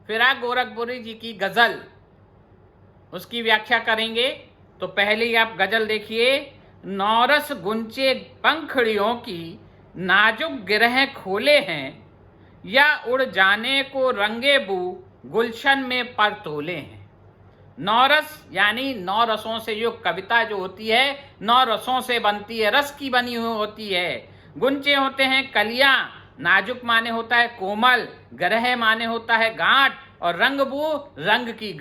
फिराक गोरखपुरी जी की गजल, उसकी व्याख्या करेंगे। तो पहले ही आप गजल देखिए। नौरस गुंचे पंखड़ियों की नाजुक गिरह खोले हैं, या उड़ जाने को रंगे बू गुलशन में पर तोले हैं। नौरस यानी नौ रसों से युक्त कविता जो होती है, नौ रसों से बनती है, रस की बनी हुई होती है। गुंचे होते हैं कलियां, नाजुक माने होता है कोमल, ग्रह माने होता है गांठ, और रंगबू रंग की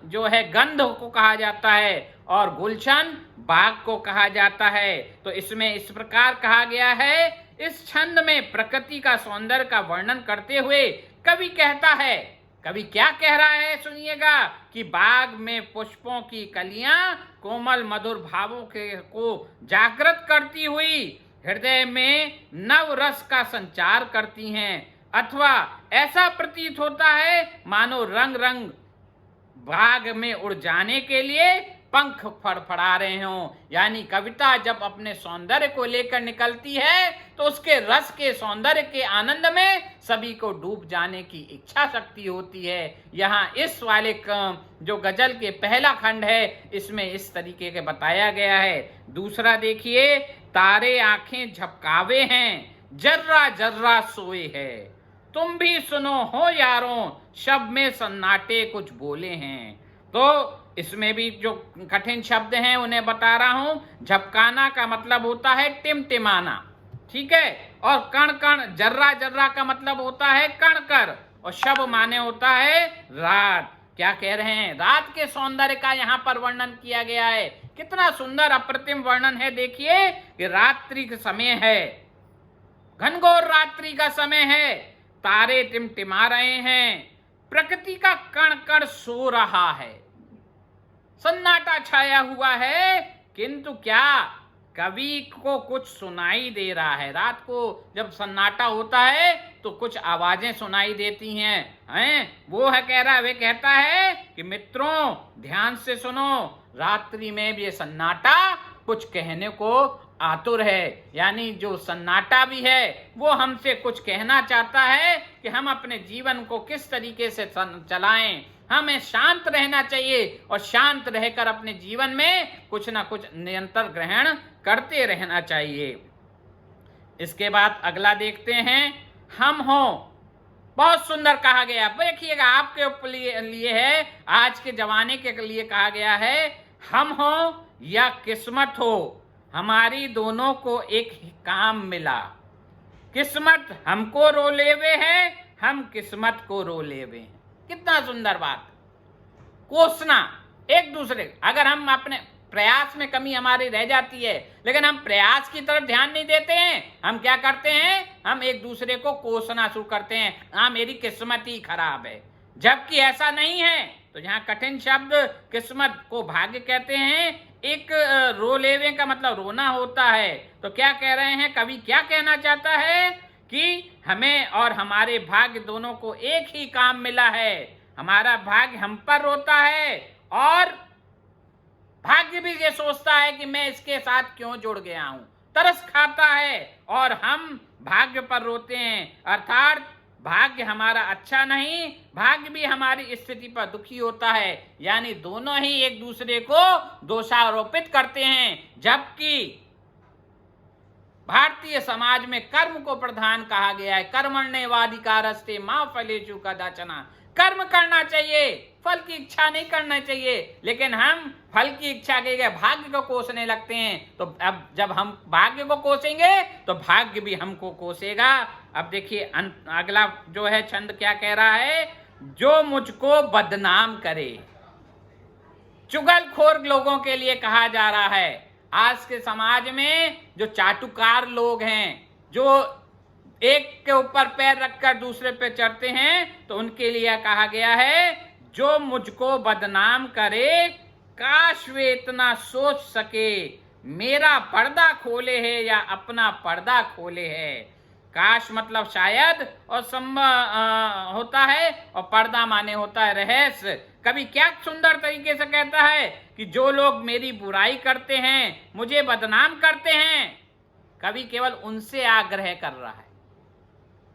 जो है गंध को कहा जाता है, और गुलशन बाग को कहा जाता है। तो इसमें इस प्रकार कहा गया है, इस छंद में प्रकृति का सौंदर्य का वर्णन करते हुए कवि कहता है, कवि क्या कह रहा है सुनिएगा, कि बाग में पुष्पों की कलियां कोमल मधुर भावों को जागृत करती हुई हृदय में नव रस का संचार करती हैं, अथवा ऐसा प्रतीत होता है मानो रंग रंग बाग में उड़ जाने के लिए पंख फड़फड़ा रहे हों। यानी कविता जब अपने सौंदर्य को लेकर निकलती है तो उसके रस के सौंदर्य के आनंद में सभी को डूब जाने की इच्छा शक्ति होती है। यहाँ इस वाले जो गजल के पहला खंड है इसमें इस तरीके के बताया गया है। दूसरा देखिए, तारे आंखें झपकावे हैं, जर्रा जर्रा सोए है, तुम भी सुनो हो यारों, शब में सन्नाटे कुछ बोले हैं। तो इसमें भी जो कठिन शब्द हैं उन्हें बता रहा हूं। झपकाना का मतलब होता है टिमटिमाना, ठीक है, और कण कण, जर्रा जर्रा का मतलब होता है कण कर, और शब माने होता है रात। क्या कह रहे हैं, रात के सौंदर्य का यहाँ पर वर्णन किया गया है। कितना सुंदर अप्रतिम वर्णन है। देखिए कि रात्रि का समय है, घनघोर रात्रि का समय है, तारे टिमटिमा रहे हैं, प्रकृति का कण कण सो रहा है, सन्नाटा छाया हुआ है, किंतु क्या कवि को कुछ सुनाई दे रहा है। रात को जब सन्नाटा होता है तो कुछ आवाजें सुनाई देती हैं, वो है कह रहा है, वे कहता है कि मित्रों ध्यान से सुनो, रात्रि में भी ये सन्नाटा कुछ कहने को आतुर है। यानी जो सन्नाटा भी है वो हमसे कुछ कहना चाहता है कि हम अपने जीवन को किस तरीके से चलाएं। हमें शांत रहना चाहिए और शांत रहकर अपने जीवन में कुछ ना कुछ निरंतर ग्रहण करते रहना चाहिए। इसके बाद अगला देखते हैं, हम हो। बहुत सुंदर कहा गया, देखिएगा आपके लिए है, आज के जमाने के लिए कहा गया है, हम हो या किस्मत हो, हमारी दोनों को एक ही काम मिला, किस्मत हमको रो लेवे है, हम किस्मत को रो लेवे हैं। कितना सुंदर बात। कोसना एक दूसरे, अगर हम अपने प्रयास में कमी हमारी रह जाती है लेकिन हम प्रयास की तरफ ध्यान नहीं देते हैं, हम क्या करते हैं, हम एक दूसरे को कोसना शुरू करते हैं, हाँ मेरी किस्मत ही खराब है, जबकि ऐसा नहीं है। तो यहाँ कठिन शब्द किस्मत को भाग्य कहते हैं। एक रो लेवे का मतलब रोना होता है। तो क्या कह रहे हैं कवि, क्या कहना चाहता है कि हमें और हमारे भाग्य दोनों को एक ही काम मिला है। हमारा भाग्य हम पर रोता है और भाग्य भी ये सोचता है कि मैं इसके साथ क्यों जुड़ गया हूं, तरस खाता है और हम भाग्य पर रोते हैं। अर्थात भाग्य हमारा अच्छा नहीं, भाग्य भी हमारी स्थिति पर दुखी होता है। यानी दोनों ही एक दूसरे को दोषारोपित करते हैं। जबकि भारतीय समाज में कर्म को प्रधान कहा गया है। कर्मण्येवाधिकारस्ते मा फलेषु कदाचन, कर्म करना चाहिए, फल की इच्छा नहीं करना चाहिए। लेकिन हम फल की इच्छा के लिए भाग्य को कोसने लगते हैं। तो अब जब हम भाग्य को कोसेंगे तो भाग्य भी हमको कोसेगा। अब देखिए अगला जो है छंद क्या कह रहा है, जो मुझको बदनाम करे। चुगलखोर लोगों के लिए कहा जा रहा है। आज के समाज में जो चाटुकार लोग हैं, जो एक के ऊपर पैर रखकर दूसरे पे चढ़ते हैं, तो उनके लिए कहा गया है, जो मुझको बदनाम करे, काश वे इतना सोच सके, मेरा पर्दा खोले है या अपना पर्दा खोले है। काश मतलब शायद और होता है, और पर्दा माने होता है रहस्य। कभी क्या सुंदर तरीके से कहता है कि जो लोग मेरी बुराई करते हैं, मुझे बदनाम करते हैं, कभी केवल उनसे आग्रह कर रहा है।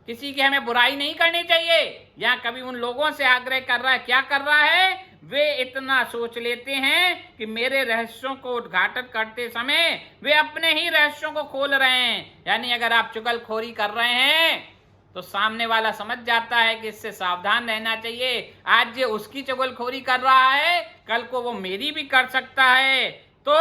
किसी की हमें बुराई नहीं करनी चाहिए। यहाँ कवि उन लोगों से आग्रह कर रहा है, क्या कर रहा है, वे इतना सोच लेते हैं कि मेरे रहस्यों को उद्घाटन करते समय वे अपने ही रहस्यों को खोल रहे हैं। यानी अगर आप चुगलखोरी कर रहे हैं तो सामने वाला समझ जाता है कि इससे सावधान रहना चाहिए। आज ये उसकी चुगलखोरी कर रहा है, कल को वो मेरी भी कर सकता है। तो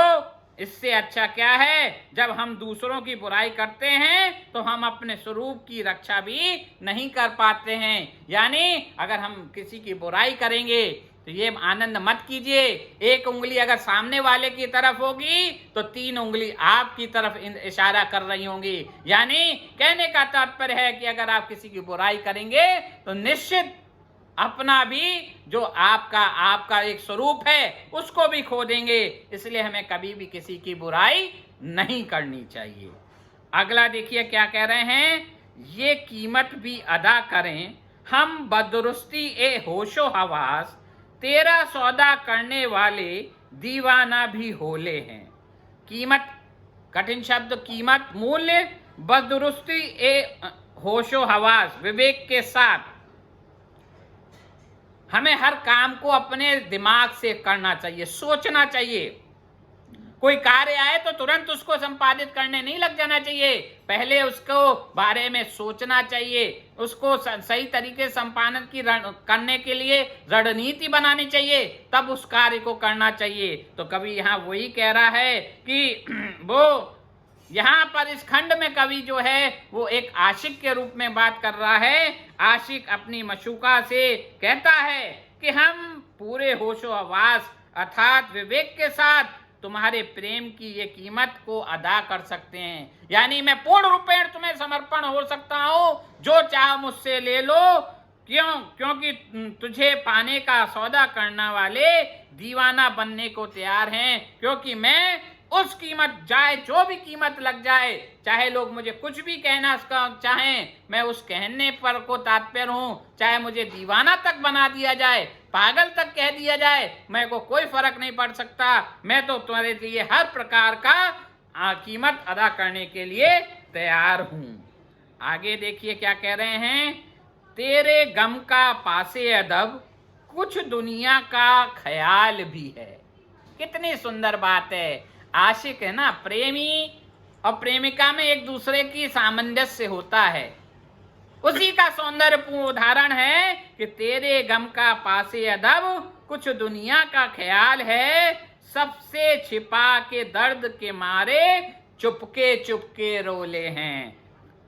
इससे अच्छा क्या है, जब हम दूसरों की बुराई करते हैं तो हम अपने स्वरूप की रक्षा भी नहीं कर पाते हैं। यानी अगर हम किसी की बुराई करेंगे तो ये आनंद मत कीजिए। एक उंगली अगर सामने वाले की तरफ होगी तो 3 उंगली आपकी तरफ इशारा कर रही होंगी। यानी कहने का तात्पर्य है कि अगर आप किसी की बुराई करेंगे तो निश्चित अपना भी जो आपका एक स्वरूप है उसको भी खो देंगे। इसलिए हमें कभी भी किसी की बुराई नहीं करनी चाहिए। अगला देखिए क्या कह रहे हैं, ये कीमत भी अदा करें हम बदरुस्ती ए होशो हवास, तेरा सौदा करने वाले दीवाना भी होले हैं। कीमत, कठिन शब्द कीमत, मूल्य, बदरुस्ती ए होशो हवास, विवेक के साथ हमें हर काम को अपने दिमाग से करना चाहिए, सोचना चाहिए। कोई कार्य आए तो तुरंत उसको संपादित करने नहीं लग जाना चाहिए, पहले उसको बारे में सोचना चाहिए, उसको सही तरीके से संपादन करने के लिए रणनीति बनानी चाहिए, तब उस कार्य को करना चाहिए। तो कवि यहाँ वही कह रहा है कि वो यहाँ पर इस खंड में कवि जो है वो एक आशिक के रूप में बात कर रहा है। आशिक अपनी मशूका से कहता है कि हम पूरे होशो हवास अर्थात विवेक के साथ तुम्हारे प्रेम की ये कीमत को अदा कर सकते हैं। यानी मैं पूर्ण रूपेण तुम्हें समर्पण हो सकता हूँ, जो चाह मुझसे ले लो। क्योंकि तुझे पाने का सौदा करने वाले दीवाना बनने को तैयार हैं, क्योंकि मैं उस कीमत, जाए जो भी कीमत लग जाए, चाहे लोग मुझे कुछ भी कहना चाहें, मैं उस कहने पर को तात्पर्य हूँ, चाहे मुझे दीवाना तक बना दिया जाए, पागल तक कह दिया जाए, मेरे को कोई फर्क नहीं पड़ सकता। मैं तो तुम्हारे लिए हर प्रकार का कीमत अदा करने के लिए तैयार हूँ। आगे देखिए क्या कह रहे हैं, तेरे गम का पासे अदब कुछ दुनिया का ख्याल भी है। कितनी सुंदर बात है। आशिक है ना, प्रेमी और प्रेमिका में एक दूसरे की सामंजस्य होता है, उसी का सौंदर्यपूर्ण उदाहरण है कि तेरे गम का पासे अदब कुछ दुनिया का ख्याल है, सबसे छिपा के दर्द के मारे चुपके चुपके रोले हैं।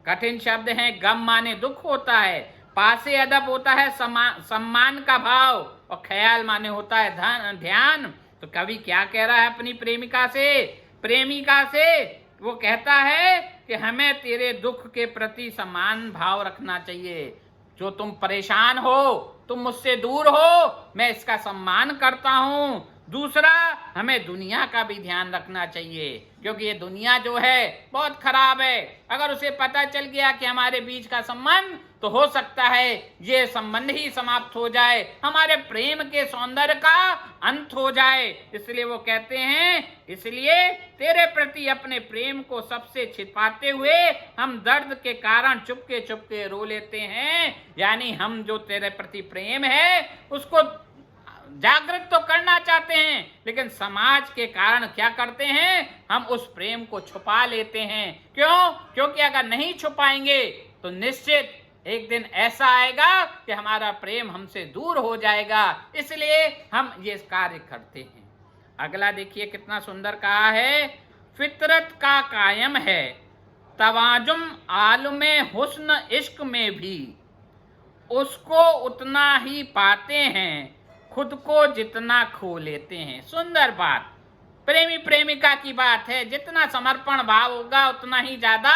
कठिन शब्द है। गम माने दुख होता है, पासे अदब होता है सम्मान का भाव, और ख्याल माने होता है ध्यान। तो कवि क्या कह रहा है अपनी प्रेमिका से, वो कहता है कि हमें तेरे दुख के प्रति समान भाव रखना चाहिए। जो तुम परेशान हो, तुम मुझसे दूर हो, मैं इसका सम्मान करता हूँ। दूसरा, हमें दुनिया का भी ध्यान रखना चाहिए, क्योंकि ये दुनिया जो है बहुत खराब है। अगर उसे पता चल गया कि हमारे बीच का संबंध, तो हो सकता है ये संबंध ही समाप्त हो जाए, हमारे प्रेम के सौंदर्य का अंत हो जाए। इसलिए वो कहते हैं, इसलिए तेरे प्रति अपने प्रेम को सबसे छिपाते हुए हम दर्द के कारण चुपके चुपके रो लेते हैं। यानी हम जो तेरे प्रति प्रेम है उसको जागृत तो करना चाहते हैं, लेकिन समाज के कारण क्या करते हैं, हम उस प्रेम को छुपा लेते हैं। क्यों? क्योंकि अगर नहीं छुपाएंगे तो निश्चित एक दिन ऐसा आएगा कि हमारा प्रेम हमसे दूर हो जाएगा। इसलिए हम ये कार्य करते हैं। अगला देखिए कितना सुंदर कहा है, फितरत का कायम है तवाजुम आलमे हुस्न इश्क में भी, उसको उतना ही पाते हैं खुद को जितना खो लेते हैं। सुंदर बात, प्रेमी प्रेमिका की बात है। जितना समर्पण भाव होगा उतना ही ज्यादा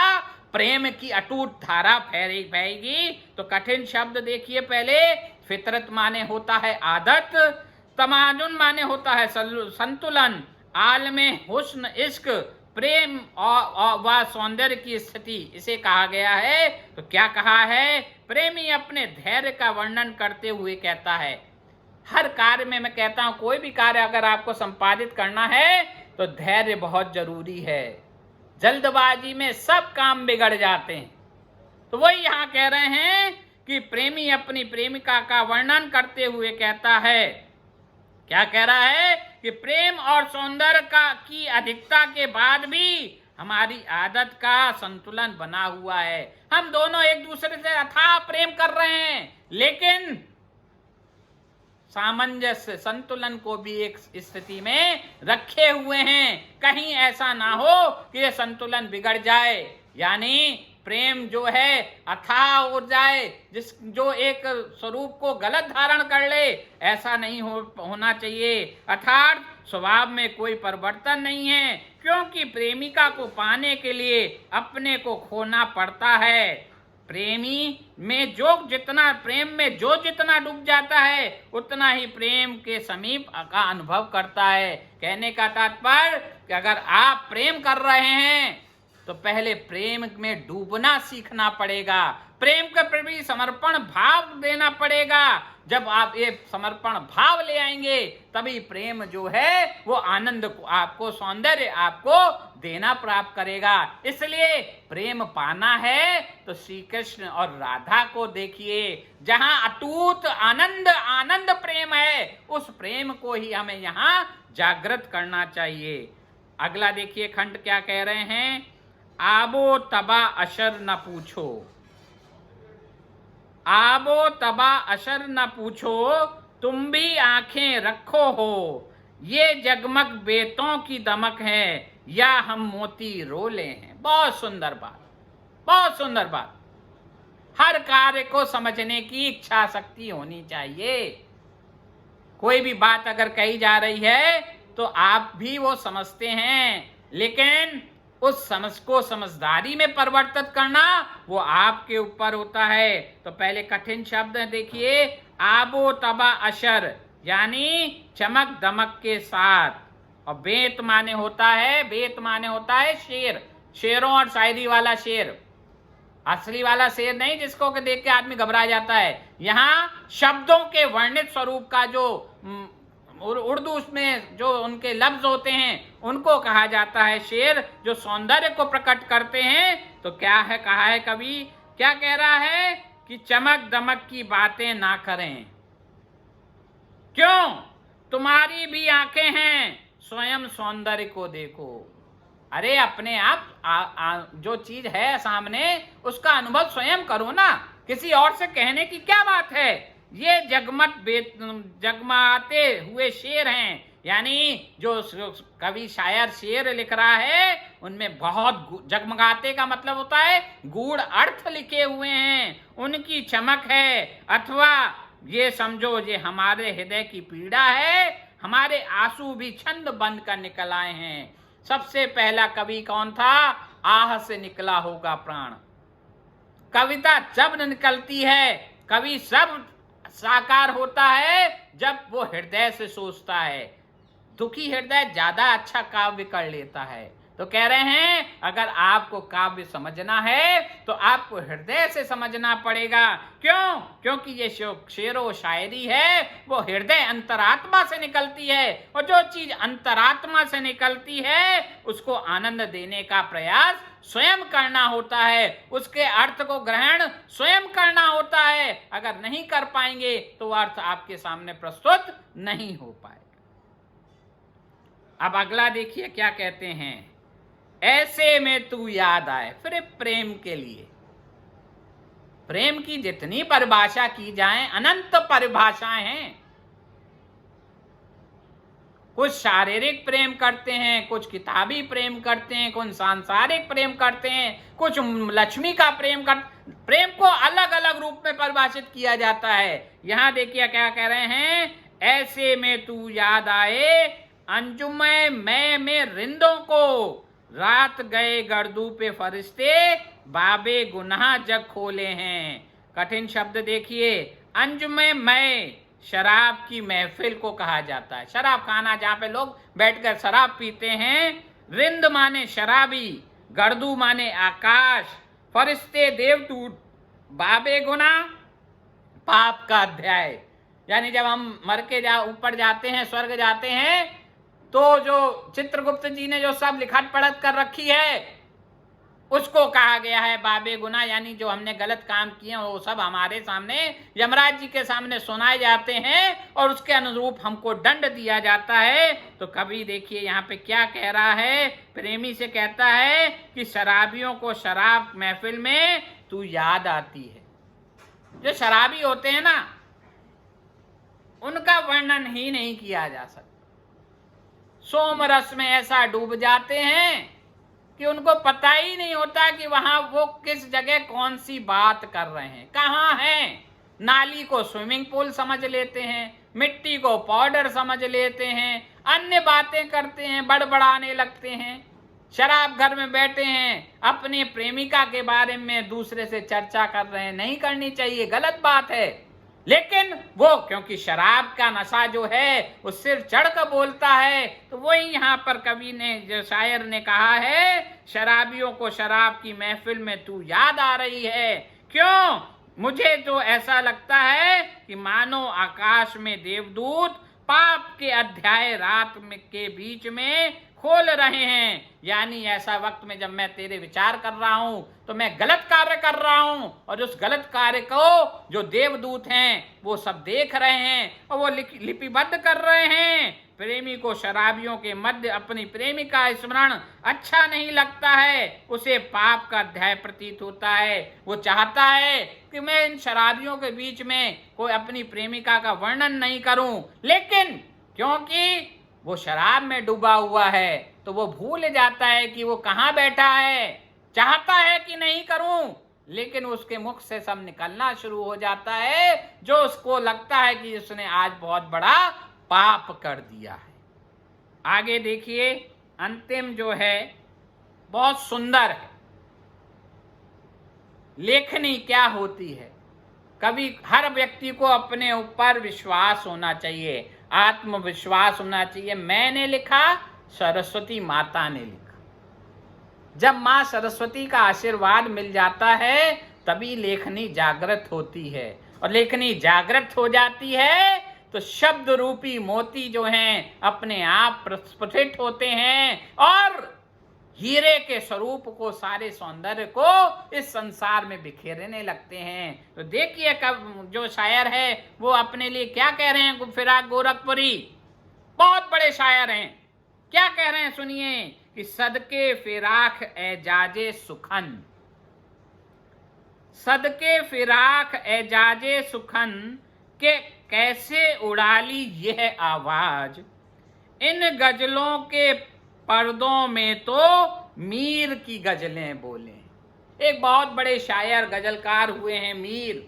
प्रेम की अटूट धारा फैलेगी। तो कठिन शब्द देखिए पहले, फितरत माने होता है आदत, तमाजुन माने होता है संतुलन, आलमे हुस्न इश्क प्रेम और व सौंदर्य की स्थिति, इसे कहा गया है। तो क्या कहा है, प्रेमी अपने धैर्य का वर्णन करते हुए कहता है, हर कार्य में मैं कहता हूं, कोई भी कार्य अगर आपको संपादित करना है तो धैर्य बहुत जरूरी है। जल्दबाजी में सब काम बिगड़ जाते हैं। तो वही यहां कह रहे हैं कि प्रेमी अपनी प्रेमिका का वर्णन करते हुए कहता है, क्या कह रहा है कि प्रेम और सौंदर्य का की अधिकता के बाद भी हमारी आदत का संतुलन बना हुआ है। हम दोनों एक दूसरे से अथाह प्रेम कर रहे हैं, लेकिन सामंजस्य संतुलन को भी एक स्थिति में रखे हुए हैं, कहीं ऐसा ना हो कि ये संतुलन बिगड़ जाए, यानी प्रेम जो है अथाह हो जाए, जो एक स्वरूप को गलत धारण कर ले, ऐसा नहीं होना चाहिए। अर्थात स्वभाव में कोई परिवर्तन नहीं है, क्योंकि प्रेमिका को पाने के लिए अपने को खोना पड़ता है। प्रेमी में प्रेम में जो जितना डूब जाता है, उतना ही प्रेम के समीप का अनुभव करता है। कहने का तात्पर्य कि अगर आप प्रेम कर रहे हैं तो पहले प्रेम में डूबना सीखना पड़ेगा, प्रेम के प्रति समर्पण भाव देना पड़ेगा। जब आप ये समर्पण भाव ले आएंगे, तभी प्रेम जो है वो आनंद को आपको, सौंदर्य आपको देना प्राप्त करेगा। इसलिए प्रेम पाना है तो श्री कृष्ण और राधा को देखिए, जहां अटूट आनंद प्रेम है, उस प्रेम को ही हमें यहाँ जागृत करना चाहिए। अगला देखिए खंड क्या कह रहे हैं, आबो तबा अशर न पूछो, आबो तबा अशर न पूछो, तुम भी आंखें रखो हो, ये जगमग बेतों की दमक है, या हम मोती रोले हैं। बहुत सुंदर बात, बहुत सुंदर बात। हर कार्य को समझने की इच्छा शक्ति होनी चाहिए। कोई भी बात अगर कही जा रही है तो आप भी वो समझते हैं, लेकिन उस समझ को समझदारी में परिवर्तित करना वो आपके ऊपर होता है। तो पहले कठिन शब्द देखिए, आबो तबा अशर, यानी चमक दमक के साथ, और बेत माने होता है शेर, शेरों और शायरी वाला शेर, असली वाला शेर नहीं जिसको के देख के आदमी घबरा जाता है। यहाँ शब्दों के वर्णित स्वरूप का जो उर्दू में जो उनके लफ्ज होते हैं, उनको कहा जाता है शेर, जो सौंदर्य को प्रकट करते हैं। तो क्या है कहा है कवि, क्या कह रहा है कि चमक दमक की बातें ना करें, क्यों, तुम्हारी भी आंखें हैं, स्वयं सौंदर्य को देखो। अरे अपने आप जो चीज है सामने, उसका अनुभव स्वयं करो ना, किसी और से कहने की क्या बात है। ये जगमाते हुए शेर हैं, यानी जो कवि शायर शेर लिख रहा है, उनमें बहुत जगमगाते का मतलब होता है गूढ़ अर्थ लिखे हुए हैं, उनकी चमक है। अथवा ये समझो ये हमारे हृदय की पीड़ा है, हमारे आंसू भी छंद बंद कर निकल आए हैं। सबसे पहला कवि कौन था, आह से निकला होगा प्राण। कविता जब निकलती है, कवि सब साकार होता है जब वो हृदय से सोचता है। दुखी हृदय ज्यादा अच्छा काव्य कर लेता है। तो कह रहे हैं अगर आपको काव्य समझना है तो आपको हृदय से समझना पड़ेगा। क्यों? क्योंकि ये शेरो शायरी है वो हृदय अंतरात्मा से निकलती है, और जो चीज अंतरात्मा से निकलती है उसको आनंद देने का प्रयास स्वयं करना होता है, उसके अर्थ को ग्रहण स्वयं करना होता है। अगर नहीं कर पाएंगे तो अर्थ आपके सामने प्रस्तुत नहीं हो पाएगा। अब अगला देखिए क्या कहते हैं, ऐसे में तू याद आए। फिर प्रेम के लिए, प्रेम की जितनी परिभाषा की जाए अनंत परिभाषाएं हैं। कुछ शारीरिक प्रेम करते हैं, कुछ किताबी प्रेम करते हैं, कुछ सांसारिक प्रेम करते हैं, कुछ लक्ष्मी का प्रेम को अलग अलग रूप में परिभाषित किया जाता है। यहां देखिए क्या कह रहे हैं, ऐसे में तू याद आए अंजुमे में रिंदों को, रात गए गर्दू पे फरिश्ते, बाबे गुनाह जग खोले हैं। कठिन शब्द देखिए, अंजुमे में शराब की महफिल को कहा जाता है, शराब खाना जहाँ पे लोग बैठकर शराब पीते हैं। रिंद माने शराबी, गर्दू माने आकाश, फरिश्ते देवदूत, बाबे गुनाह पाप का अध्याय। यानी जब हम मर के ऊपर जाते हैं, स्वर्ग जाते हैं, तो जो चित्रगुप्त जी ने जो सब लिखत पढ़त कर रखी है, उसको कहा गया है बाबे गुनाह, यानी जो हमने गलत काम किए हैं वो सब हमारे सामने यमराज जी के सामने सुनाए जाते हैं और उसके अनुरूप हमको दंड दिया जाता है। तो कभी देखिए यहाँ पे क्या कह रहा है, प्रेमी से कहता है कि शराबियों को शराब महफिल में तू याद आती है। जो शराबी होते हैं ना, उनका वर्णन ही नहीं किया जा सकता। सोमरस में ऐसा डूब जाते हैं कि उनको पता ही नहीं होता कि वहां वो किस जगह कौन सी बात कर रहे हैं, कहाँ हैं। नाली को स्विमिंग पूल समझ लेते हैं, मिट्टी को पाउडर समझ लेते हैं, अन्य बातें करते हैं, बड़बड़ाने लगते हैं। शराब घर में बैठे हैं, अपनी प्रेमिका के बारे में दूसरे से चर्चा कर रहे हैं। नहीं करनी चाहिए, गलत बात है। लेकिन वो क्योंकि शराब का नशा जो है वो सिर चढ़ कर बोलता है, तो वही यहाँ पर कवि ने, जो शायर ने कहा है, शराबियों को शराब की महफिल में तू याद आ रही है। क्यों? मुझे तो ऐसा लगता है कि मानो आकाश में देवदूत पाप के अध्याय रात में के बीच में खोल रहे हैं। यानी ऐसा वक्त में जब मैं तेरे विचार कर रहा हूं तो मैं गलत कार्य कर रहा हूं, और उस गलत कार्य को जो देवदूत हैं वो सब देख रहे हैं और वो लिपिबद्ध कर रहे हैं। प्रेमी को शराबियों के मध्य अपनी प्रेमिका स्मरण अच्छा नहीं लगता है, उसे पाप का अध्याय प्रतीत होता है। वो चाहता है कि मैं इन शराबियों के बीच में कोई अपनी प्रेमिका का वर्णन नहीं करूं, लेकिन क्योंकि वो शराब में डूबा हुआ है तो वो भूल जाता है कि वो कहाँ बैठा है। चाहता है कि नहीं करूं, लेकिन उसके मुख से सब निकलना शुरू हो जाता है, जो उसको लगता है कि उसने आज बहुत बड़ा पाप कर दिया है। आगे देखिए, अंतिम जो है बहुत सुंदर है। लेखनी क्या होती है? कभी हर व्यक्ति को अपने ऊपर विश्वास होना चाहिए, आत्मविश्वास होना चाहिए। मैंने लिखा, सरस्वती माता ने लिखा। जब माँ सरस्वती का आशीर्वाद मिल जाता है तभी लेखनी जागृत होती है, और लेखनी जागृत हो जाती है तो शब्द रूपी मोती जो हैं अपने आप प्रस्फुटित होते हैं और हीरे के स्वरूप को, सारे सौंदर्य को इस संसार में बिखेरने लगते हैं। तो देखिए कब जो शायर है वो अपने लिए क्या कह रहे हैं। फिराक गोरखपुरी बहुत बड़े शायर हैं, क्या कह रहे हैं सुनिए कि सदके फिराक एजाजे सुखन, सदके फिराक एजाजे सुखन के कैसे उड़ाली यह आवाज, इन गजलों के पर्दों में तो मीर की गजलें बोले। एक बहुत बड़े शायर गजलकार हुए हैं मीर,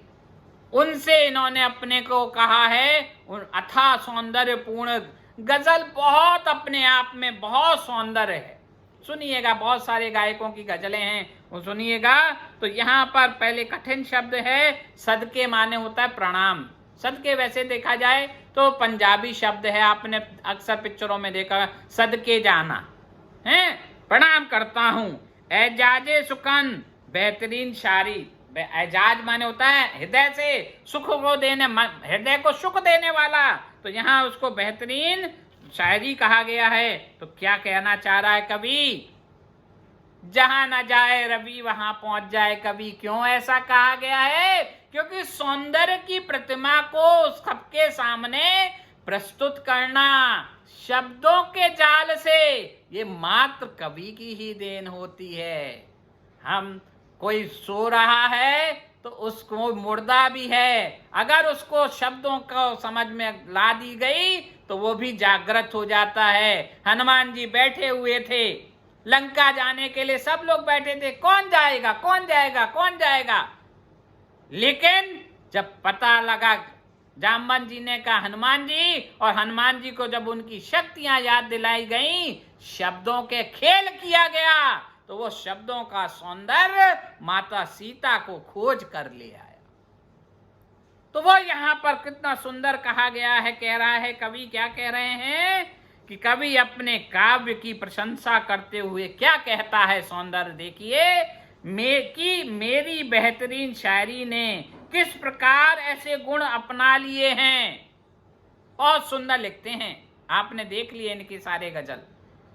उनसे इन्होंने अपने को कहा है, उन अथाह सौंदर्य पूर्ण गजल बहुत अपने आप में बहुत सौंदर्य है। सुनिएगा, बहुत सारे गायकों की गजलें हैं, वो सुनिएगा। तो यहाँ पर पहले कठिन शब्द है, सदके माने होता है प्रणाम। सदके वैसे देखा जाए तो पंजाबी शब्द है, आपने अक्सर पिक्चरों में देखा, सदके जाना है, प्रणाम करता हूँ। एजाजे सुखन, बेहतरीन शायरी। एजाज माने होता है हृदय से सुख को देने, हृदय को सुख देने वाला, तो यहाँ उसको बेहतरीन शायरी कहा गया है। तो क्या कहना चाह रहा है कवि, जहां न जाए रवि वहां पहुंच जाए कवि। क्यों ऐसा कहा गया है? क्योंकि सौंदर्य की प्रतिमा को सबके सामने प्रस्तुत करना शब्दों के जाल से, ये मात्र कवि की ही देन होती है। हम कोई सो रहा है तो उसको मुर्दा भी है, अगर उसको शब्दों को समझ में ला दी गई तो वो भी जागृत हो जाता है। हनुमान जी बैठे हुए थे, लंका जाने के लिए सब लोग बैठे थे, कौन जाएगा कौन जाएगा कौन जाएगा, लेकिन जब पता लगा, जामवन जी ने कहा हनुमान जी, और हनुमान जी को जब उनकी शक्तियां याद दिलाई गई, शब्दों के खेल किया गया, तो वो शब्दों का सौंदर्य माता सीता को खोज कर ले आया। तो वो यहाँ पर कितना सुंदर कहा गया है। कह रहा है कवि, क्या कह रहे हैं कि कवि अपने काव्य की प्रशंसा करते हुए क्या कहता है, सौंदर्य देखिए, मेरी बेहतरीन शायरी ने किस प्रकार ऐसे गुण अपना लिए हैं। बहुत सुंदर लिखते हैं, आपने देख लिए इनके सारे गजल,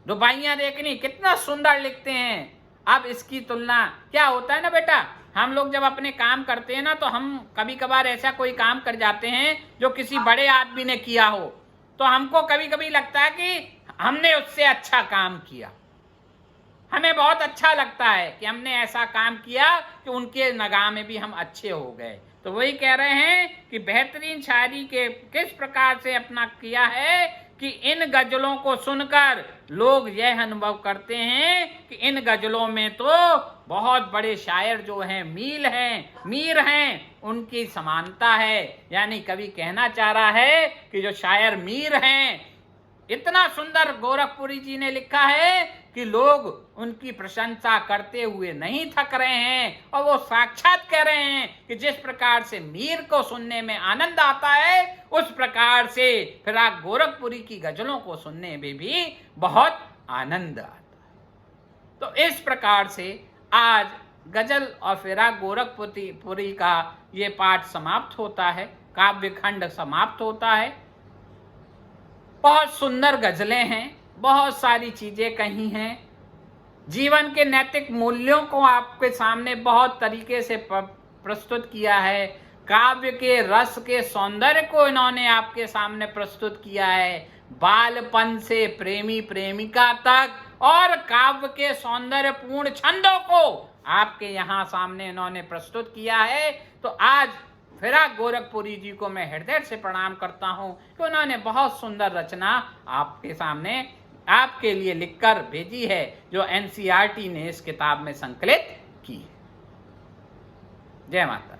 रुबाइयां देखनी कितना सुंदर लिखते हैं। अब इसकी तुलना क्या होता है ना बेटा, हम लोग जब अपने काम करते हैं ना तो हम कभी कभार ऐसा कोई काम कर जाते हैं जो किसी बड़े आदमी ने किया हो, तो हमको कभी कभी लगता है कि हमने उससे अच्छा काम किया, हमें बहुत अच्छा लगता है कि हमने ऐसा काम किया कि उनके निगाह में भी हम अच्छे हो गए। तो वही कह रहे हैं कि बेहतरीन शायरी के किस प्रकार से अपना किया है कि इन गजलों को सुनकर लोग यह अनुभव करते हैं कि इन गजलों में तो बहुत बड़े शायर जो हैं मीर हैं, उनकी समानता है। यानी कवि कहना चाह रहा है कि जो शायर मीर हैं, इतना सुंदर गोरखपुरी जी ने लिखा है कि लोग उनकी प्रशंसा करते हुए नहीं थक रहे हैं, और वो साक्षात कह रहे हैं कि जिस प्रकार से मीर को सुनने में आनंद आता है, उस प्रकार से फिराक गोरखपुरी की गजलों को सुनने में भी बहुत आनंद आता है। तो इस प्रकार से आज गजल और फिराक गोरखपुरी का ये पाठ समाप्त होता है, काव्य खंड समाप्त होता है। बहुत सुंदर गजलें हैं, बहुत सारी चीजें कही हैं, जीवन के नैतिक मूल्यों को आपके सामने बहुत तरीके से प्रस्तुत किया है, काव्य के रस के सौंदर्य को इन्होंने आपके सामने प्रस्तुत किया है, बालपन से प्रेमी प्रेमिका तक, और काव्य के सौंदर्यपूर्ण छंदों को आपके यहाँ सामने इन्होंने प्रस्तुत किया है। तो आज फिराक गोरखपुरी जी को मैं हृदय से प्रणाम करता हूं कि उन्होंने बहुत सुंदर रचना आपके सामने आपके लिए लिखकर भेजी है, जो एनसीईआरटी ने इस किताब में संकलित की है। जय माता।